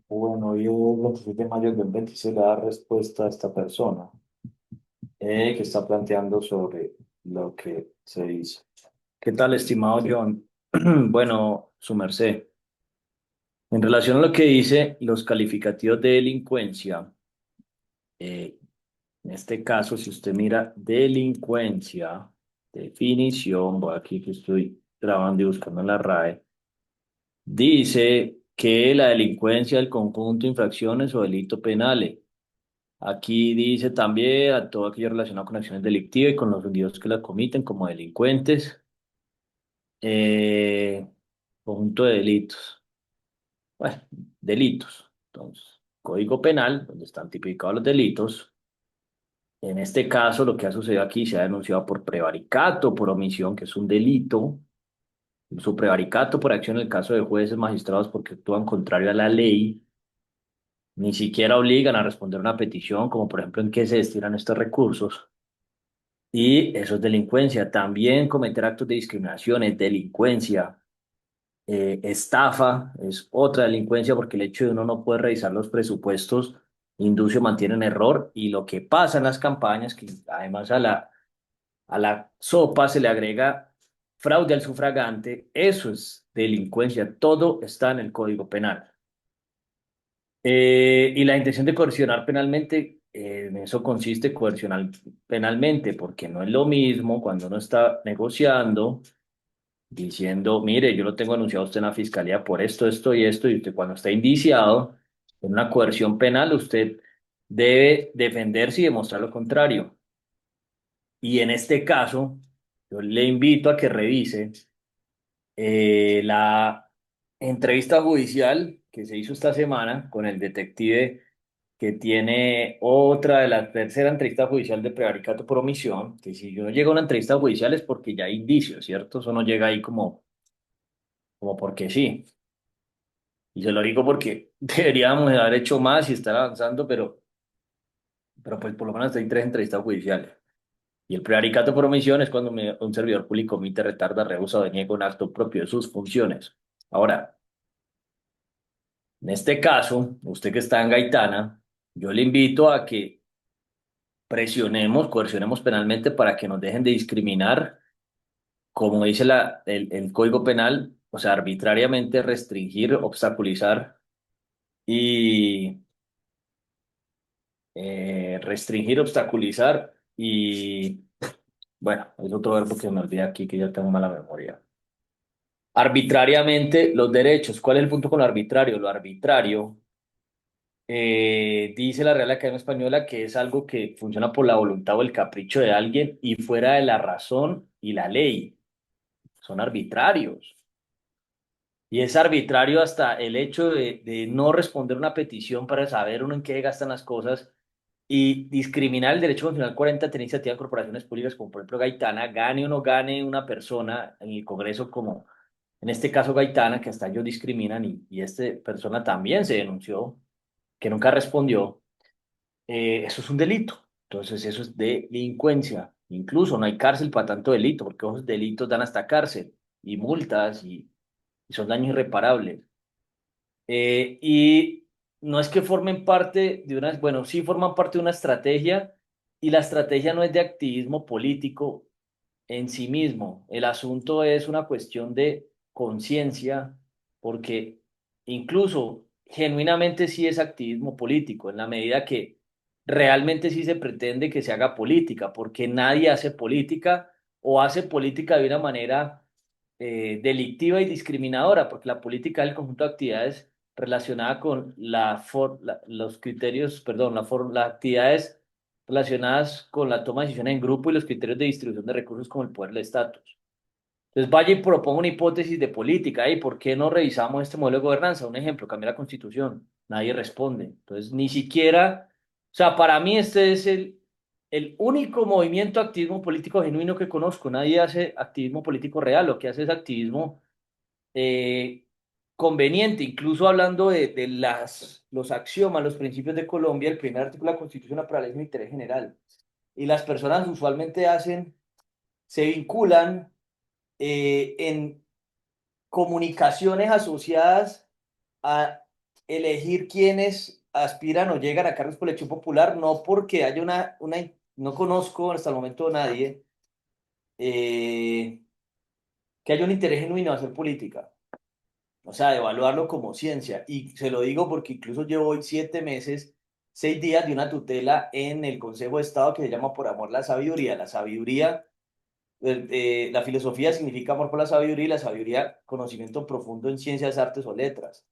Bueno, hoy es 26 de mayo del 26 le da respuesta a esta persona que está planteando sobre lo que se dice. ¿Qué tal, estimado John? Bueno, su merced. En relación a lo que dice los calificativos de delincuencia, eh, en este caso, si usted mira delincuencia, definición, voy aquí que estoy grabando y buscando en la RAE, dice que la delincuencia es el conjunto de infracciones o delitos penales. Aquí dice también a todo aquello relacionado con acciones delictivas y con los individuos que las comiten como delincuentes, eh, conjunto de delitos. Bueno, delitos. Entonces, Código Penal, donde están tipificados los delitos. En este caso, lo que ha sucedido aquí se ha denunciado por prevaricato, por omisión, que es un delito. Su prevaricato por acción en el caso de jueces, magistrados, porque actúan contrario a la ley, ni siquiera obligan a responder una petición, como por ejemplo en qué se destinan estos recursos. Y eso es delincuencia. También cometer actos de discriminación es delincuencia. Estafa es otra delincuencia porque el hecho de uno no poder revisar los presupuestos induce o mantiene en error. Y lo que pasa en las campañas, que además a la sopa se le agrega fraude al sufragante, eso es delincuencia. Todo está en el Código Penal. Y la intención de coercionar penalmente, en eso consiste coercionar penalmente, porque no es lo mismo cuando uno está negociando, diciendo, mire, yo lo tengo anunciado a usted en la fiscalía por esto y esto, y usted cuando está indiciado en una coerción penal, usted debe defenderse y demostrar lo contrario. Y en este caso, yo le invito a que revise la entrevista judicial que se hizo esta semana con el detective que tiene otra de la tercera entrevista judicial de prevaricato por omisión, que si uno llega a una entrevista judicial es porque ya hay indicios, ¿cierto? Eso no llega ahí como porque sí. Y se lo digo porque deberíamos de haber hecho más y estar avanzando, pero pues por lo menos hay tres entrevistas judiciales. Y el prevaricato por omisión es cuando un servidor público omite, retarda, rehúsa o deniega un acto propio de sus funciones. Ahora, en este caso, usted que está en Gaitana, yo le invito a que presionemos, coercionemos penalmente para que nos dejen de discriminar, como dice el Código Penal, o sea, arbitrariamente restringir, obstaculizar y restringir, obstaculizar y, bueno, es otro verbo que me olvida aquí que ya tengo mala memoria. Arbitrariamente los derechos. ¿Cuál es el punto con lo arbitrario? Lo arbitrario, dice la Real Academia Española, que es algo que funciona por la voluntad o el capricho de alguien y fuera de la razón y la ley. Son arbitrarios. Y es arbitrario hasta el hecho de no responder una petición para saber uno en qué gastan las cosas y discriminar el derecho constitucional 40 a tener iniciativa de corporaciones públicas, como por ejemplo Gaitana, gane o no gane una persona en el Congreso, como en este caso Gaitana, que hasta ellos discriminan y esta persona también se denunció, que nunca respondió. Eso es un delito. Entonces, eso es delincuencia. Incluso no hay cárcel para tanto delito, porque esos delitos dan hasta cárcel y multas y son daños irreparables. Y no es que formen parte de una, bueno, sí forman parte de una estrategia y la estrategia no es de activismo político en sí mismo. El asunto es una cuestión de conciencia, porque incluso genuinamente sí es activismo político, en la medida que realmente sí se pretende que se haga política, porque nadie hace política o hace política de una manera delictiva y discriminadora, porque la política es el conjunto de actividades relacionadas con los criterios, perdón, las actividades relacionadas con la toma de decisiones en grupo y los criterios de distribución de recursos como el poder del estatus. Entonces vaya y proponga una hipótesis de política. ¿Y por qué no revisamos este modelo de gobernanza? Un ejemplo, cambiar la constitución. Nadie responde. Entonces ni siquiera, o sea, para mí este es el único movimiento de activismo político genuino que conozco. Nadie hace activismo político real. Lo que hace es activismo eh, conveniente, incluso hablando de los axiomas, los principios de Colombia, el primer artículo de la Constitución, la prevalencia del interés general. Y las personas usualmente se vinculan en comunicaciones asociadas a elegir quiénes aspiran o llegan a cargos por elección popular, no porque haya no conozco hasta el momento a nadie eh, que haya un interés genuino de hacer política, o sea, de evaluarlo como ciencia. Y se lo digo porque incluso llevo hoy 7 meses, 6 días de una tutela en el Consejo de Estado que se llama Por Amor la Sabiduría. La sabiduría, la filosofía significa amor por la sabiduría y la sabiduría, conocimiento profundo en ciencias, artes o letras.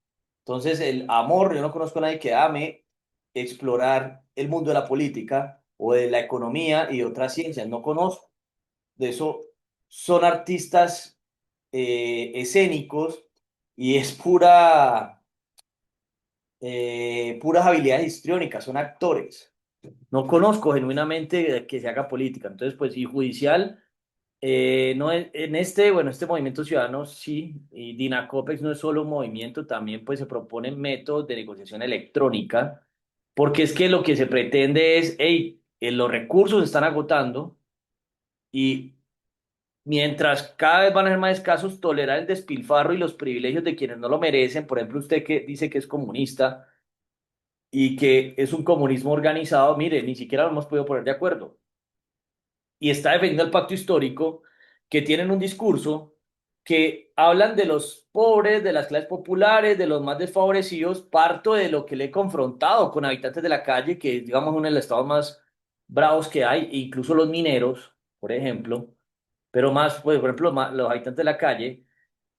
Entonces, el amor, yo no conozco a nadie que ame explorar el mundo de la política o de la economía y de otras ciencias. No conozco. De eso son artistas escénicos y es puras habilidades histriónicas, son actores. No conozco genuinamente que se haga política. Entonces, pues, y judicial, no en bueno, este movimiento ciudadano sí, y Dinacopex no es solo un movimiento, también pues se proponen métodos de negociación electrónica, porque es que lo que se pretende es, hey, los recursos se están agotando y mientras cada vez van a ser más escasos, tolerar el despilfarro y los privilegios de quienes no lo merecen. Por ejemplo, usted que dice que es comunista y que es un comunismo organizado, mire, ni siquiera lo hemos podido poner de acuerdo. Y está defendiendo el pacto histórico, que tienen un discurso que hablan de los pobres, de las clases populares, de los más desfavorecidos. Parto de lo que le he confrontado con habitantes de la calle, que es, digamos, uno de los estados más bravos que hay, e incluso los mineros, por ejemplo, pero más, pues, por ejemplo, los habitantes de la calle,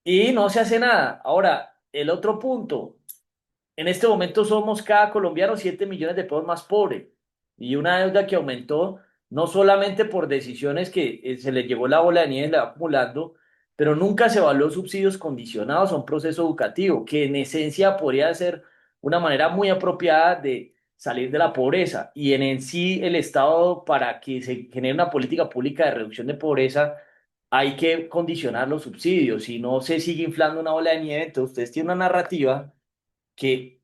y no se hace nada. Ahora, el otro punto. En este momento somos cada colombiano 7 millones de pesos más pobres y una deuda que aumentó no solamente por decisiones que se le llevó la bola de nieve y la va acumulando, pero nunca se evaluó subsidios condicionados a un proceso educativo que en esencia podría ser una manera muy apropiada de salir de la pobreza y en sí el Estado para que se genere una política pública de reducción de pobreza hay que condicionar los subsidios, si no se sigue inflando una bola de nieve, entonces ustedes tienen una narrativa que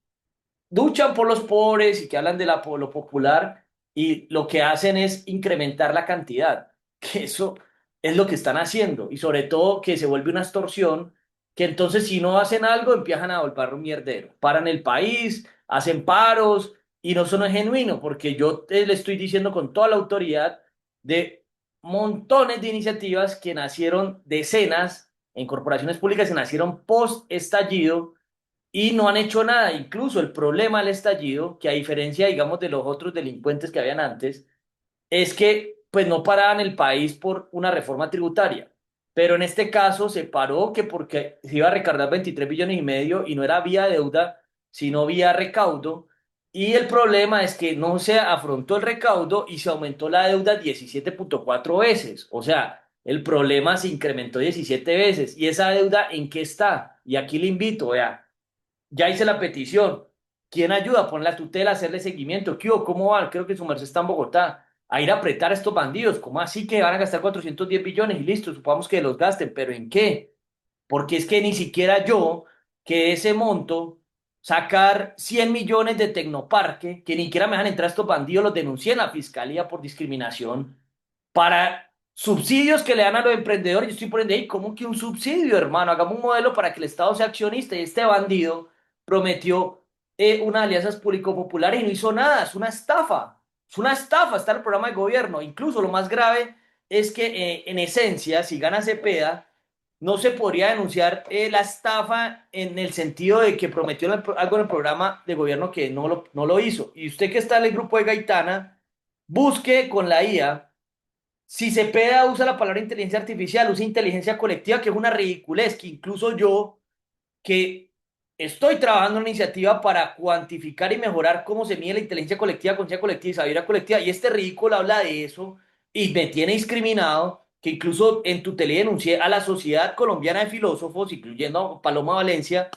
luchan por los pobres y que hablan de lo popular y lo que hacen es incrementar la cantidad, que eso es lo que están haciendo y sobre todo que se vuelve una extorsión, que entonces si no hacen algo empiezan a volver un mierdero, paran el país, hacen paros y no eso no es genuino porque yo le estoy diciendo con toda la autoridad de montones de iniciativas que nacieron decenas en corporaciones públicas que nacieron post estallido y no han hecho nada. Incluso el problema del estallido, que a diferencia, digamos, de los otros delincuentes que habían antes, es que pues no paraban el país por una reforma tributaria. Pero en este caso se paró que porque se iba a recargar 23,5 billones y no era vía deuda, sino vía recaudo. Y el problema es que no se afrontó el recaudo y se aumentó la deuda 17,4 veces. O sea, el problema se incrementó 17 veces. ¿Y esa deuda en qué está? Y aquí le invito, vea, ya hice la petición. ¿Quién ayuda a poner la tutela, a hacerle seguimiento? ¿Qué hubo? ¿Cómo van? Creo que su merced está en Bogotá. A ir a apretar a estos bandidos. ¿Cómo así que van a gastar 410 billones y listo? Supongamos que los gasten, pero ¿en qué? Porque es que ni siquiera yo, que de ese monto, sacar 100 millones de Tecnoparque, que ni siquiera me dejan entrar estos bandidos, los denuncié en la fiscalía por discriminación, para subsidios que le dan a los emprendedores. Yo estoy poniendo ahí, ¿cómo que un subsidio, hermano? Hagamos un modelo para que el Estado sea accionista y este bandido prometió unas alianzas público-populares y no hizo nada. Es una estafa. Es una estafa, está en el programa de gobierno. Incluso lo más grave es que en esencia, si gana Cepeda, no se podría denunciar la estafa en el sentido de que prometió algo en el programa de gobierno que no lo hizo. Y usted que está en el grupo de Gaitana, busque con la IA. Si Cepeda usa la palabra inteligencia artificial, usa inteligencia colectiva, que es una ridiculez, que incluso yo, que estoy trabajando en una iniciativa para cuantificar y mejorar cómo se mide la inteligencia colectiva, conciencia colectiva y sabiduría colectiva, y este ridículo habla de eso y me tiene discriminado, que incluso en tutelé denuncié a la Sociedad Colombiana de Filósofos, incluyendo a Paloma Valencia,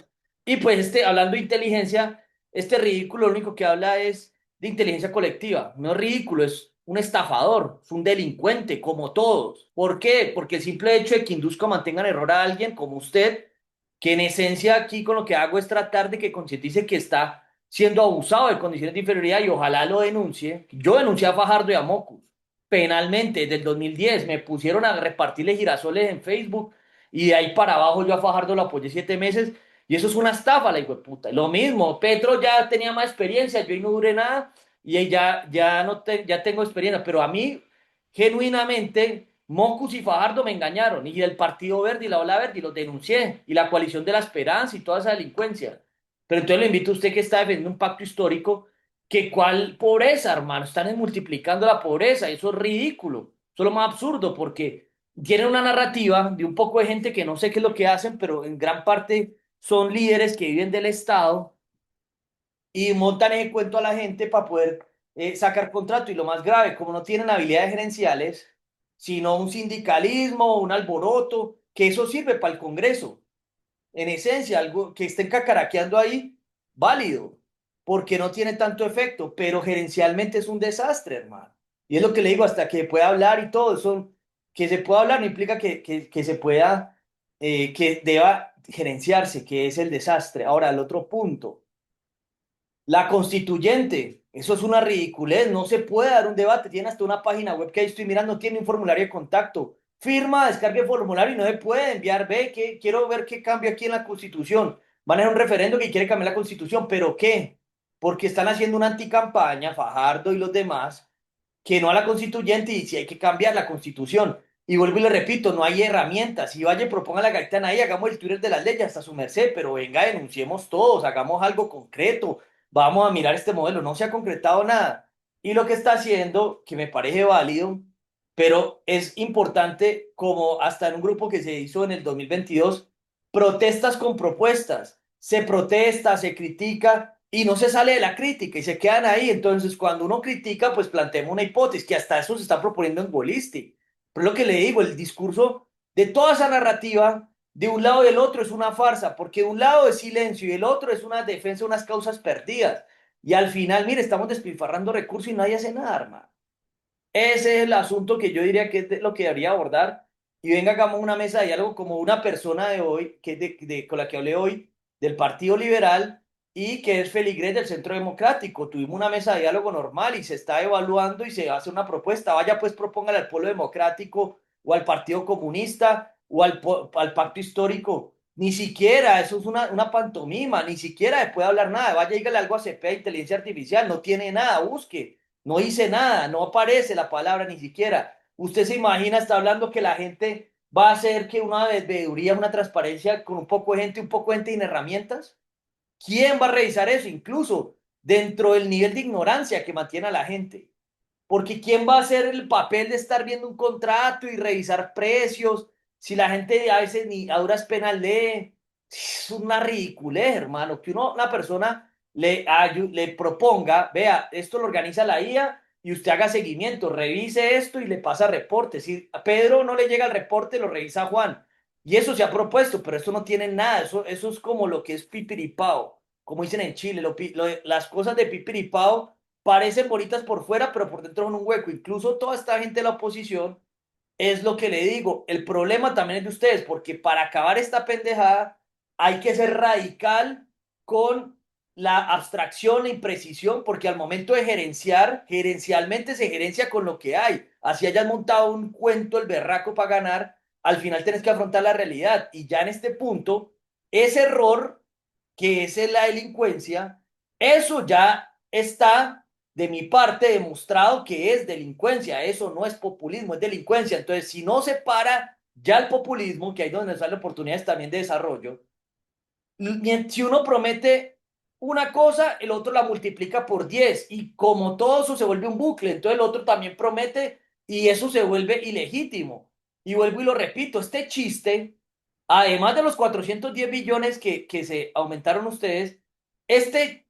y pues hablando de inteligencia, este ridículo lo único que habla es de inteligencia colectiva. No es ridículo, es un estafador, es un delincuente, como todos. ¿Por qué? Porque el simple hecho de que induzca o mantenga en error a alguien como usted, que en esencia aquí con lo que hago es tratar de que concientice que está siendo abusado de condiciones de inferioridad y ojalá lo denuncie. Yo denuncié a Fajardo y a Mocus penalmente desde el 2010. Me pusieron a repartirle girasoles en Facebook y de ahí para abajo yo a Fajardo lo apoyé 7 meses Y eso es una estafa, la hijueputa. Lo mismo, Petro ya tenía más experiencia, yo ahí no duré nada y ahí ya, no ya tengo experiencia, pero a mí, genuinamente, Mocus y Fajardo me engañaron, y el Partido Verde y la Ola Verde, y los denuncié, y la Coalición de la Esperanza y toda esa delincuencia. Pero entonces le invito a usted que está defendiendo un pacto histórico, que cuál pobreza, hermano, están multiplicando la pobreza, eso es ridículo, eso es lo más absurdo, porque tienen una narrativa de un poco de gente que no sé qué es lo que hacen, pero en gran parte son líderes que viven del Estado y montan ese cuento a la gente para poder sacar contrato. Y lo más grave, como no tienen habilidades gerenciales, sino un sindicalismo, un alboroto, que eso sirve para el Congreso. En esencia, algo que estén cacaraqueando ahí, válido, porque no tiene tanto efecto, pero gerencialmente es un desastre, hermano. Y es lo que le digo, hasta que pueda hablar y todo eso, que se pueda hablar no implica que se pueda, que deba gerenciarse, que es el desastre. Ahora, el otro punto. La constituyente, eso es una ridiculez, no se puede dar un debate, tiene hasta una página web que ahí estoy mirando, tiene un formulario de contacto, firma, descargue el formulario y no se puede enviar, ve, que quiero ver qué cambia aquí en la constitución, van a hacer un referendo que quiere cambiar la constitución, pero ¿qué? Porque están haciendo una anticampaña, Fajardo y los demás, que no a la constituyente y si hay que cambiar la constitución. Y vuelvo y le repito, no hay herramientas. Si vaya y proponga la gaitana ahí, hagamos el Twitter de las leyes hasta su merced, pero venga, denunciemos todos, hagamos algo concreto. Vamos a mirar este modelo, no se ha concretado nada. Y lo que está haciendo, que me parece válido, pero es importante, como hasta en un grupo que se hizo en el 2022, protestas con propuestas. Se protesta, se critica y no se sale de la crítica y se quedan ahí. Entonces, cuando uno critica, pues planteemos una hipótesis, que hasta eso se está proponiendo en Bolistic. Pero lo que le digo, el discurso de toda esa narrativa de un lado y del otro es una farsa, porque de un lado es silencio y el otro es una defensa de unas causas perdidas. Y al final, mire, estamos despilfarrando recursos y nadie hace nada, hermano. Ese es el asunto que yo diría que es lo que debería abordar. Y venga, hagamos una mesa de diálogo como una persona de hoy, que es con la que hablé hoy, del Partido Liberal y que es feligrés del Centro Democrático. Tuvimos una mesa de diálogo normal y se está evaluando y se hace una propuesta. Vaya, pues propóngale al Pueblo Democrático o al Partido Comunista o al Pacto Histórico. Ni siquiera, eso es una pantomima, ni siquiera se puede hablar nada. Vaya, dígale algo a CP, Inteligencia Artificial, no tiene nada, busque. No hice nada, no aparece la palabra ni siquiera. Usted se imagina, está hablando que la gente va a hacer que una veeduría, una transparencia con un poco de gente, un poco de gente sin herramientas. ¿Quién va a revisar eso? Incluso dentro del nivel de ignorancia que mantiene a la gente. Porque ¿quién va a hacer el papel de estar viendo un contrato y revisar precios? Si la gente a veces ni a duras penas lee, es una ridiculez, hermano, que una persona le proponga, vea, esto lo organiza la IA y usted haga seguimiento, revise esto y le pasa reporte. Si a Pedro no le llega el reporte, lo revisa Juan. Y eso se ha propuesto, pero eso no tiene nada, eso es como lo que es pipiripao, como dicen en Chile, las cosas de pipiripao parecen bonitas por fuera, pero por dentro son un hueco. Incluso toda esta gente de la oposición, es lo que le digo, el problema también es de ustedes, porque para acabar esta pendejada hay que ser radical con la abstracción, la imprecisión, porque al momento de gerenciar, gerencialmente se gerencia con lo que hay. Así hayas montado un cuento, el berraco para ganar, al final tienes que afrontar la realidad. Y ya en este punto, ese error, que es la delincuencia, eso ya está de mi parte demostrado que es delincuencia, eso no es populismo, es delincuencia. Entonces, si no se para ya el populismo, que ahí es donde salen oportunidades también de desarrollo, si uno promete una cosa, el otro la multiplica por 10 y como todo eso se vuelve un bucle, entonces el otro también promete y eso se vuelve ilegítimo. Y vuelvo y lo repito, este chiste, además de los 410 billones que se aumentaron ustedes, este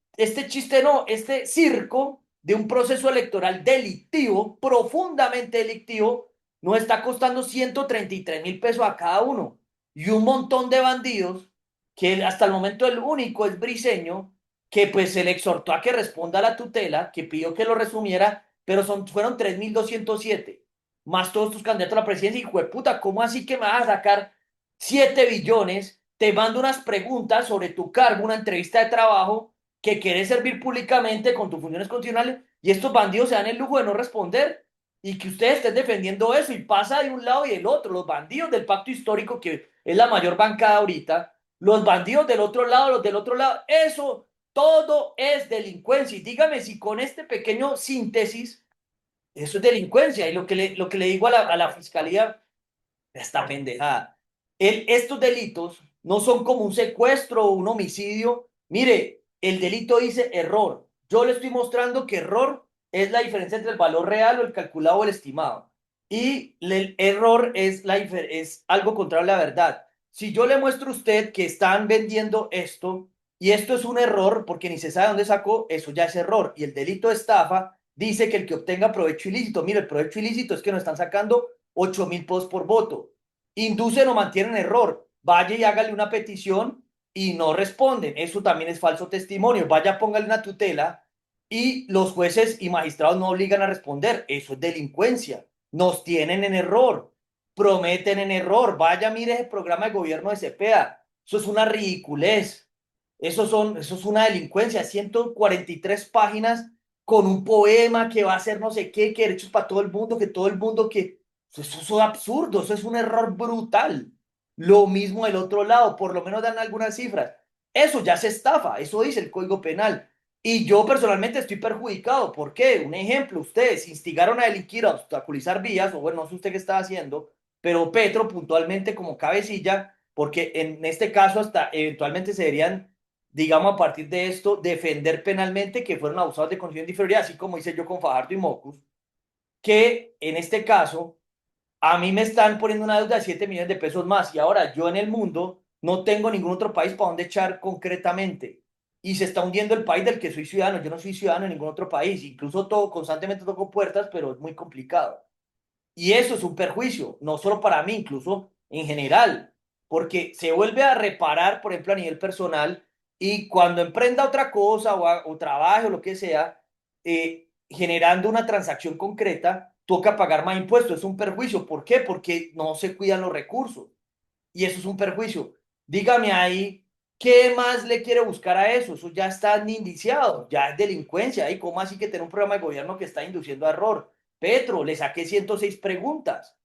chiste no, este circo de un proceso electoral delictivo, profundamente delictivo, nos está costando 133.000 pesos a cada uno y un montón de bandidos que hasta el momento el único es Briseño, que pues se le exhortó a que responda a la tutela, que pidió que lo resumiera, pero fueron 3.207 más todos tus candidatos a la presidencia. Y jueputa, ¿cómo así que me vas a sacar 7 billones? Te mando unas preguntas sobre tu cargo, una entrevista de trabajo, que querés servir públicamente con tus funciones constitucionales, y estos bandidos se dan el lujo de no responder, y que ustedes estén defendiendo eso, y pasa de un lado y del otro, los bandidos del pacto histórico, que es la mayor bancada ahorita, los bandidos del otro lado, los del otro lado, eso todo es delincuencia. Y dígame si con este pequeño síntesis, eso es delincuencia. Y lo que le digo a la fiscalía, esta pendejada. Estos delitos no son como un secuestro o un homicidio. Mire, el delito dice error. Yo le estoy mostrando que error es la diferencia entre el valor real o el calculado o el estimado. Y el error es, es algo contrario a la verdad. Si yo le muestro a usted que están vendiendo esto y esto es un error porque ni se sabe dónde sacó, eso ya es error. Y el delito de estafa dice que el que obtenga provecho ilícito, mire, el provecho ilícito es que nos están sacando 8.000 pesos por voto. Inducen o mantienen error. Vaya y hágale una petición y no responden. Eso también es falso testimonio. Vaya, póngale una tutela y los jueces y magistrados no obligan a responder. Eso es delincuencia. Nos tienen en error. Prometen en error. Vaya, mire el programa de gobierno de Cepeda. Eso es una ridiculez. Eso es una delincuencia. 143 páginas con un poema que va a ser no sé qué, que derechos para todo el mundo, que todo el mundo que eso es absurdo, eso es un error brutal. Lo mismo del otro lado, por lo menos dan algunas cifras. Eso ya se estafa, eso dice el Código Penal. Y yo personalmente estoy perjudicado. ¿Por qué? Un ejemplo, ustedes instigaron a delinquir, a obstaculizar vías, o bueno, no sé usted qué está haciendo, pero Petro puntualmente como cabecilla, porque en este caso hasta eventualmente se deberían, digamos, a partir de esto, defender penalmente que fueron abusados de condición de inferioridad, así como hice yo con Fajardo y Mocus, que en este caso a mí me están poniendo una deuda de 7 millones de pesos más y ahora yo en el mundo no tengo ningún otro país para donde echar concretamente. Y se está hundiendo el país del que soy ciudadano. Yo no soy ciudadano en ningún otro país. Incluso todo, constantemente toco puertas, pero es muy complicado. Y eso es un perjuicio, no solo para mí, incluso en general, porque se vuelve a reparar, por ejemplo, a nivel personal, y cuando emprenda otra cosa o trabaje o lo que sea, generando una transacción concreta, toca pagar más impuestos. Es un perjuicio. ¿Por qué? Porque no se cuidan los recursos. Y eso es un perjuicio. Dígame ahí, ¿qué más le quiere buscar a eso? Eso ya está indiciado, ya es delincuencia. ¿Y cómo así que tener un programa de gobierno que está induciendo a error? Petro, le saqué 106 preguntas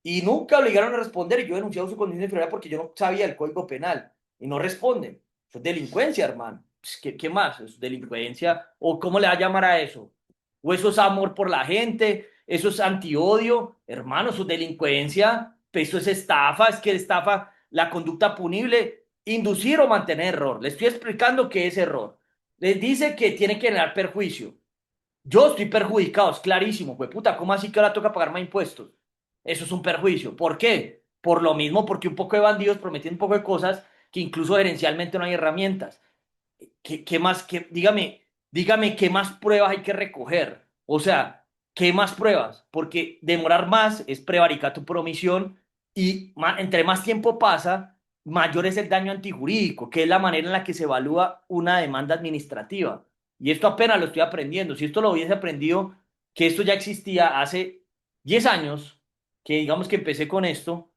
y nunca obligaron a responder. Y yo he denunciado su condición de inferioridad porque yo no sabía el código penal y no responden. Eso es delincuencia, hermano. Pues, ¿qué más? ¿Es delincuencia? ¿O cómo le va a llamar a eso? ¿O eso es amor por la gente? ¿Eso es antiodio? Hermano, eso es delincuencia. Pues eso es estafa. Es que estafa, la conducta punible, inducir o mantener error. Le estoy explicando qué es error. Les dice que tiene que generar perjuicio. Yo estoy perjudicado, es clarísimo, pues puta, ¿cómo así que ahora toca pagar más impuestos? Eso es un perjuicio. ¿Por qué? Por lo mismo, porque un poco de bandidos prometen un poco de cosas que incluso gerencialmente no hay herramientas. ¿Qué más? Dígame qué más pruebas hay que recoger. O sea, ¿qué más pruebas? Porque demorar más es prevaricato por omisión y entre más tiempo pasa, mayor es el daño antijurídico, que es la manera en la que se evalúa una demanda administrativa. Y esto apenas lo estoy aprendiendo. Si esto lo hubiese aprendido, que esto ya existía hace 10 años, que digamos que empecé con esto,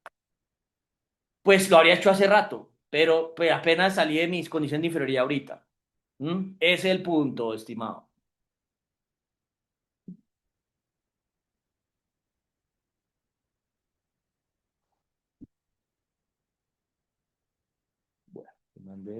pues lo habría hecho hace rato, pero pues, apenas salí de mis condiciones de inferioridad ahorita. ¿Mm? Ese es el punto, estimado. Bueno, te mandé